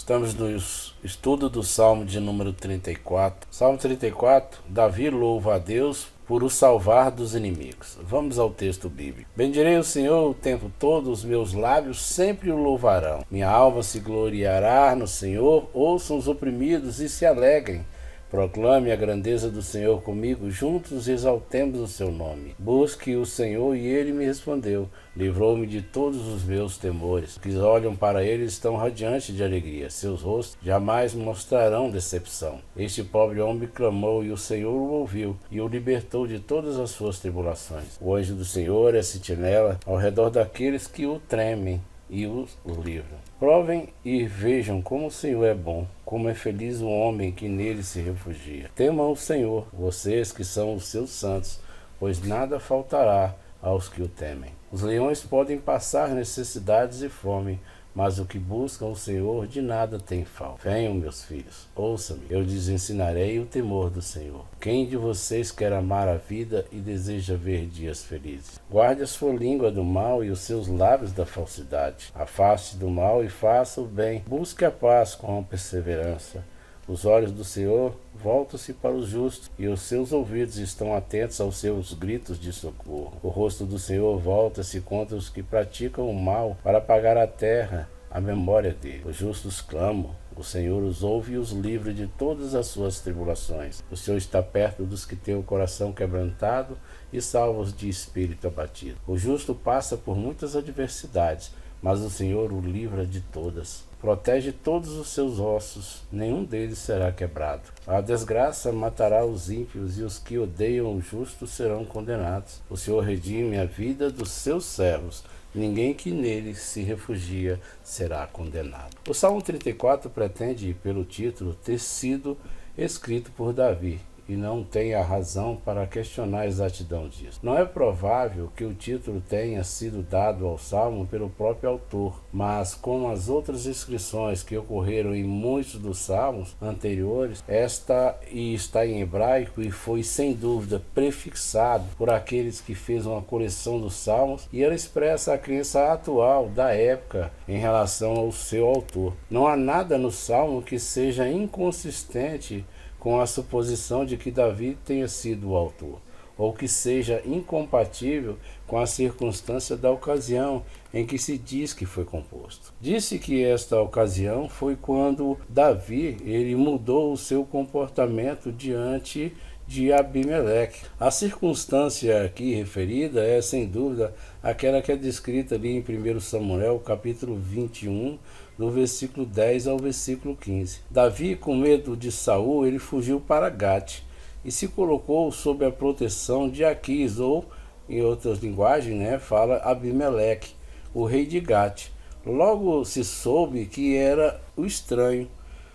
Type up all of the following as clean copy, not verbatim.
Estamos no estudo do Salmo de número 34. Salmo 34, Davi louva a Deus por o salvar dos inimigos. Vamos ao texto bíblico. Bendirei o Senhor o tempo todo, os meus lábios sempre o louvarão. Minha alma se gloriará no Senhor, ouçam os oprimidos e se alegrem. Proclame a grandeza do Senhor comigo, juntos exaltemos o seu nome. Busque o Senhor e ele me respondeu. Livrou-me de todos os meus temores. Os que olham para ele estão radiantes de alegria. Seus rostos jamais mostrarão decepção. Este pobre homem clamou e o Senhor o ouviu e o libertou de todas as suas tribulações. O anjo do Senhor é sentinela ao redor daqueles que o tremem e os livra. Provem e vejam como o Senhor é bom, como é feliz o homem que nele se refugia. Temam o Senhor, vocês que são os seus santos, pois nada faltará aos que o temem. Os leões podem passar necessidades e fome, mas o que buscam o Senhor de nada tem falta. Venham, meus filhos, ouçam-me, eu lhes ensinarei o temor do Senhor. Quem de vocês quer amar a vida e deseja ver dias felizes? Guarde a sua língua do mal e os seus lábios da falsidade. Afaste do mal e faça o bem. Busque a paz com perseverança. Os olhos do Senhor voltam-se para os justos, e os seus ouvidos estão atentos aos seus gritos de socorro. O rosto do Senhor volta-se contra os que praticam o mal, para apagar a terra a memória dele. Os justos clamam, o Senhor os ouve e os livra de todas as suas tribulações. O Senhor está perto dos que têm o coração quebrantado e salva-os de espírito abatido. O justo passa por muitas adversidades, mas o Senhor o livra de todas. Protege todos os seus ossos, nenhum deles será quebrado. A desgraça matará os ímpios e os que odeiam o justo serão condenados. O Senhor redime a vida dos seus servos, ninguém que nele se refugia será condenado. O Salmo 34 pretende, pelo título, ter sido escrito por Davi, e não tem a razão para questionar a exatidão disso. Não é provável que o título tenha sido dado ao Salmo pelo próprio autor, mas como as outras inscrições que ocorreram em muitos dos salmos anteriores, esta está em hebraico e foi sem dúvida prefixado por aqueles que fez uma coleção dos salmos, e ela expressa a crença atual da época em relação ao seu autor. Não há nada no salmo que seja inconsistente com a suposição de que Davi tenha sido o autor, ou que seja incompatível com a circunstância da ocasião em que se diz que foi composto. Disse que esta ocasião foi quando Davi mudou o seu comportamento diante de Abimeleque. A circunstância aqui referida é, sem dúvida, aquela que é descrita ali em 1 Samuel, capítulo 21, do versículo 10 ao versículo 15. Davi, com medo de Saul, ele fugiu para Gate e se colocou sob a proteção de Aquis, ou, em outras linguagens, fala Abimeleque, o rei de Gate. Logo se soube que era o estranho.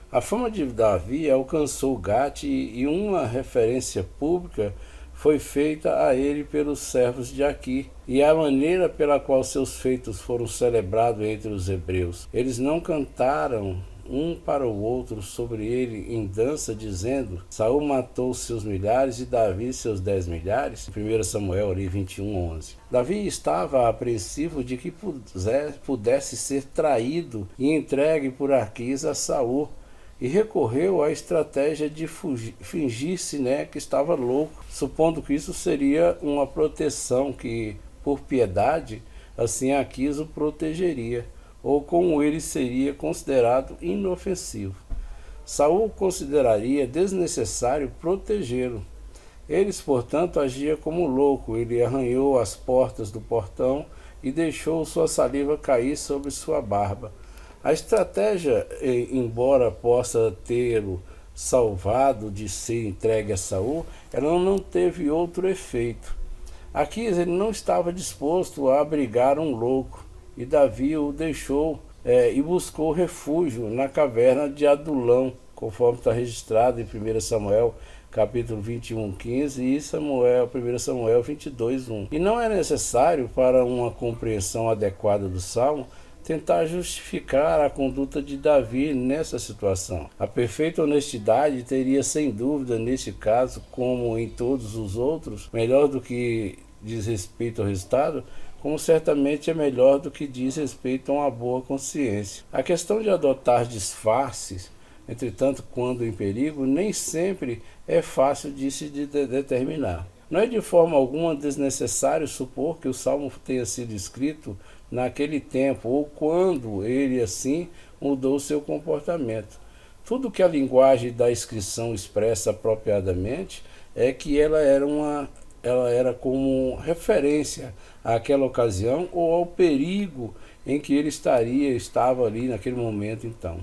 A fama de Davi alcançou Gate e uma referência pública foi feita a ele pelos servos de Aqui, e a maneira pela qual seus feitos foram celebrados entre os hebreus. Eles não cantaram um para o outro sobre ele em dança, dizendo: Saul matou seus milhares e Davi seus 10 milhares. 1 Samuel 21:11. Davi estava apreensivo de que pudesse ser traído e entregue por Aquis a Saul, e recorreu à estratégia de fingir-se que estava louco, supondo que isso seria uma proteção que, por piedade, assim Aquis o protegeria, ou como ele seria considerado inofensivo. Saul consideraria desnecessário protegê-lo. Eles, portanto, agiam como louco. Ele arranhou as portas do portão e deixou sua saliva cair sobre sua barba. A estratégia, embora possa tê-lo salvado de ser entregue a Saul, ela não teve outro efeito. Aquis ele não estava disposto a abrigar um louco, e Davi o deixou e buscou refúgio na caverna de Adulão, conforme está registrado em 1 Samuel capítulo 21:15 e 1 Samuel 22:1. E não é necessário, para uma compreensão adequada do Salmo, tentar justificar a conduta de Davi nessa situação. A perfeita honestidade teria, sem dúvida, neste caso, como em todos os outros, melhor do que diz respeito ao resultado, como certamente é melhor do que diz respeito a uma boa consciência. A questão de adotar disfarces, entretanto, quando em perigo, nem sempre é fácil de se determinar. Não é de forma alguma desnecessário supor que o Salmo tenha sido escrito naquele tempo ou quando ele assim mudou seu comportamento. Tudo que a linguagem da inscrição expressa apropriadamente é que ela era como referência àquela ocasião ou ao perigo em que ele estava ali naquele momento então,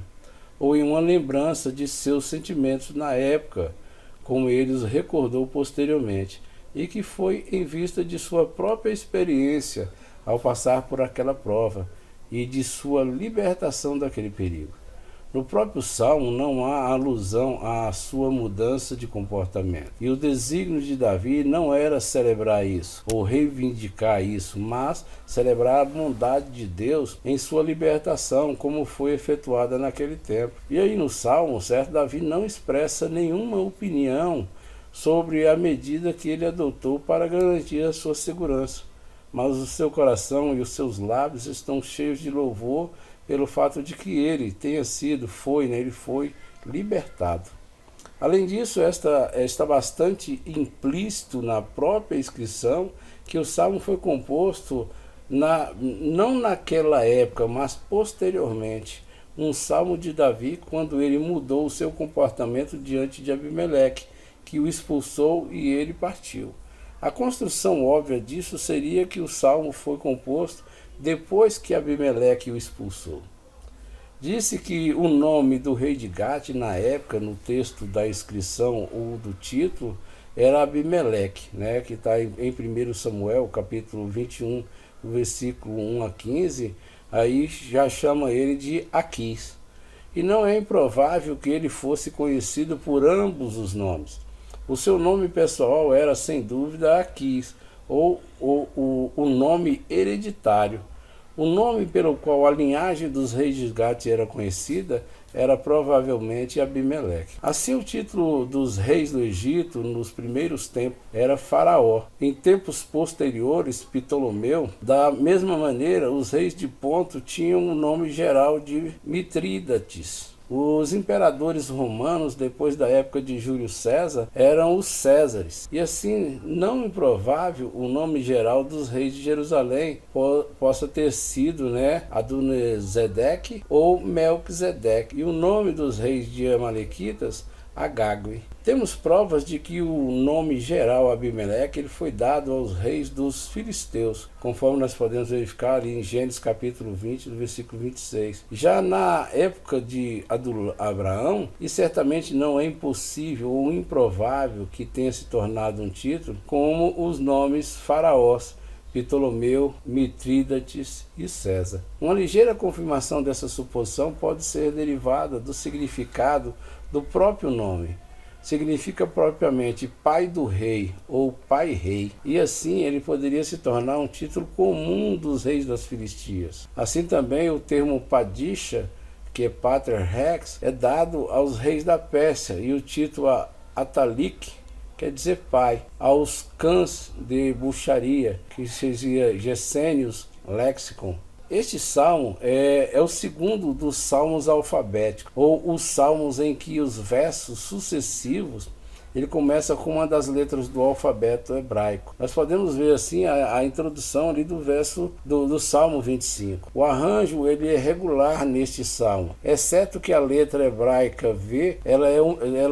ou em uma lembrança de seus sentimentos na época, como ele os recordou posteriormente, e que foi em vista de sua própria experiência ao passar por aquela prova e de sua libertação daquele perigo. No próprio Salmo não há alusão à sua mudança de comportamento. E o desígnio de Davi não era celebrar isso, ou reivindicar isso, mas celebrar a bondade de Deus em sua libertação, como foi efetuada naquele tempo. E aí no Salmo, certo, Davi não expressa nenhuma opinião sobre a medida que ele adotou para garantir a sua segurança. Mas o seu coração e os seus lábios estão cheios de louvor pelo fato de que ele ele foi libertado. Além disso, está bastante implícito na própria inscrição que o Salmo foi composto não naquela época, mas posteriormente. Um Salmo de Davi quando ele mudou o seu comportamento diante de Abimeleque, que o expulsou e ele partiu. A construção óbvia disso seria que o Salmo foi composto depois que Abimeleque o expulsou. Disse que o nome do rei de Gate, na época, no texto da inscrição ou do título, era Abimeleque, né, que está em 1 Samuel, capítulo 21, versículo 1 a 15, aí já chama ele de Aquis. E não é improvável que ele fosse conhecido por ambos os nomes. O seu nome pessoal era, sem dúvida, Aquis, ou o nome hereditário. O nome pelo qual a linhagem dos reis de Gate era conhecida era provavelmente Abimeleque. Assim, o título dos reis do Egito nos primeiros tempos era Faraó. Em tempos posteriores, Ptolomeu. Da mesma maneira, os reis de Ponto tinham o nome geral de Mitrídates. Os imperadores romanos, depois da época de Júlio César, eram os Césares. E assim, não improvável o nome geral dos reis de Jerusalém possa ter sido, Adonizedeque ou Melquisedeque. E o nome dos reis de Amalequitas, Agagui. Temos provas de que o nome geral Abimeleque ele foi dado aos reis dos filisteus, conforme nós podemos verificar ali em Gênesis capítulo 20, no versículo 26. Já na época de Abraão, e certamente não é impossível ou improvável que tenha se tornado um título, como os nomes faraós, Ptolomeu, Mitrídates e César. Uma ligeira confirmação dessa suposição pode ser derivada do significado do próprio nome. Significa propriamente pai do rei ou pai-rei, e assim ele poderia se tornar um título comum dos reis das Filistias. Assim também o termo Padisha, que é Pater Rex, é dado aos reis da Pérsia, e o título Atalik quer dizer pai, aos cães de Buxaria, que seria Gesênios Lexicon. Este salmo é o segundo dos salmos alfabéticos, ou os salmos em que os versos sucessivos ele começa com uma das letras do alfabeto hebraico. Nós podemos ver assim a introdução ali do verso do Salmo 25. O arranjo ele é regular neste salmo, exceto que a letra hebraica V ela é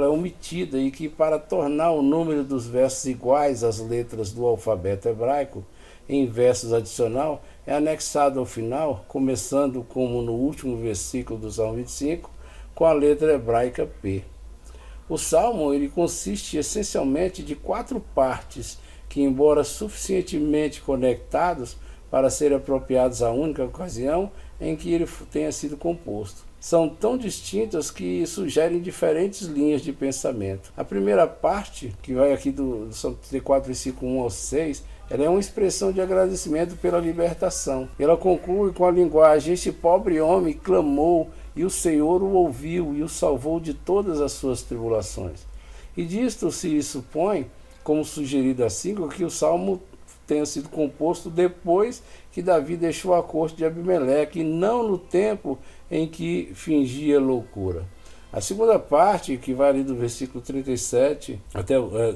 omitida e que para tornar o número dos versos iguais às letras do alfabeto hebraico em versos adicional é anexado ao final, começando como no último versículo do Salmo 25, com a letra hebraica P. O Salmo ele consiste essencialmente de 4 partes que, embora suficientemente conectados para serem apropriados à única ocasião em que ele tenha sido composto, são tão distintas que sugerem diferentes linhas de pensamento. A primeira parte, que vai aqui do Salmo 34, versículo 1 ao 6, ela é uma expressão de agradecimento pela libertação. Ela conclui com a linguagem: este pobre homem clamou, e o Senhor o ouviu e o salvou de todas as suas tribulações. E disto se supõe, como sugerido assim, que o Salmo tenha sido composto depois que Davi deixou a corte de Abimeleque, e não no tempo em que fingia loucura. A segunda parte, que vai ali do versículo 37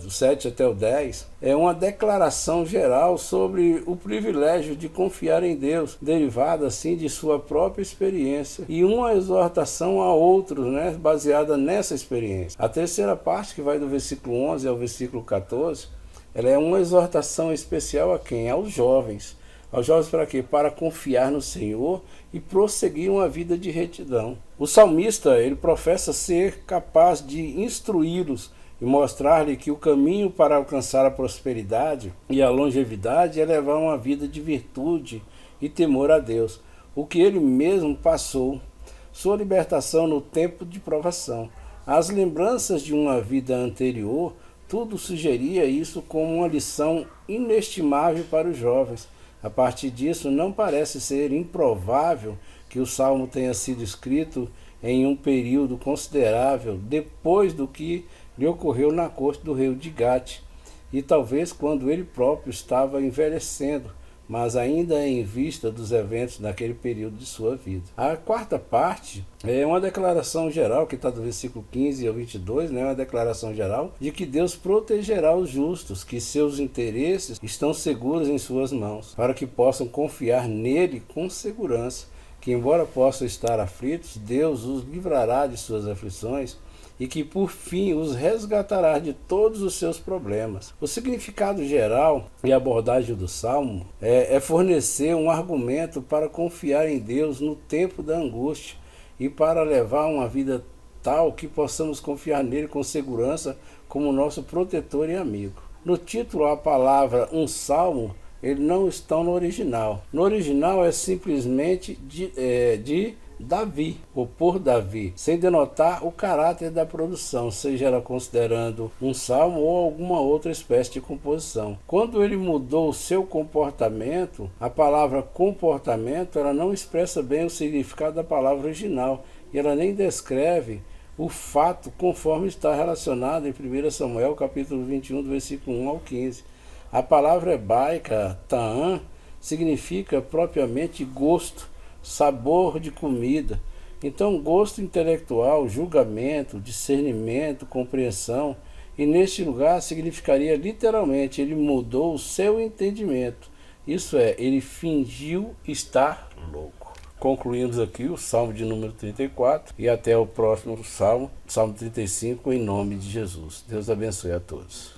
do 7 até o 10, é uma declaração geral sobre o privilégio de confiar em Deus, derivada assim de sua própria experiência, e uma exortação a outros, baseada nessa experiência. A terceira parte, que vai do versículo 11 ao versículo 14, ela é uma exortação especial a quem? Aos jovens. Aos jovens para quê? Para confiar no Senhor e prosseguir uma vida de retidão. O salmista, ele professa ser capaz de instruí-los e mostrar-lhe que o caminho para alcançar a prosperidade e a longevidade é levar uma vida de virtude e temor a Deus, o que ele mesmo passou, sua libertação no tempo de provação. As lembranças de uma vida anterior, tudo sugeria isso como uma lição inestimável para os jovens. A partir disso, não parece ser improvável que o Salmo tenha sido escrito em um período considerável depois do que lhe ocorreu na corte do rei de Gate, e talvez quando ele próprio estava envelhecendo, mas ainda em vista dos eventos naquele período de sua vida. A quarta parte é uma declaração geral, que está do versículo 15 ao 22, uma declaração geral de que Deus protegerá os justos, que seus interesses estão seguros em suas mãos, para que possam confiar nele com segurança, que embora possam estar aflitos, Deus os livrará de suas aflições, e que por fim os resgatará de todos os seus problemas. O significado geral e abordagem do Salmo é fornecer um argumento para confiar em Deus no tempo da angústia e para levar uma vida tal que possamos confiar nele com segurança como nosso protetor e amigo. No título, a palavra um salmo, ele não está no original. No original é simplesmente de Davi, ou por Davi, sem denotar o caráter da produção, seja ela considerando um salmo ou alguma outra espécie de composição. Quando ele mudou o seu comportamento, a palavra comportamento ela não expressa bem o significado da palavra original, e ela nem descreve o fato conforme está relacionado em 1 Samuel capítulo 21, do versículo 1 ao 15. A palavra hebraica ta'am significa propriamente gosto, sabor de comida. Então, gosto intelectual, julgamento, discernimento, compreensão, e neste lugar significaria literalmente, ele mudou o seu entendimento. Isso é, ele fingiu estar louco. Concluímos aqui o Salmo de número 34 e até o próximo Salmo, Salmo 35, em nome de Jesus. Deus abençoe a todos.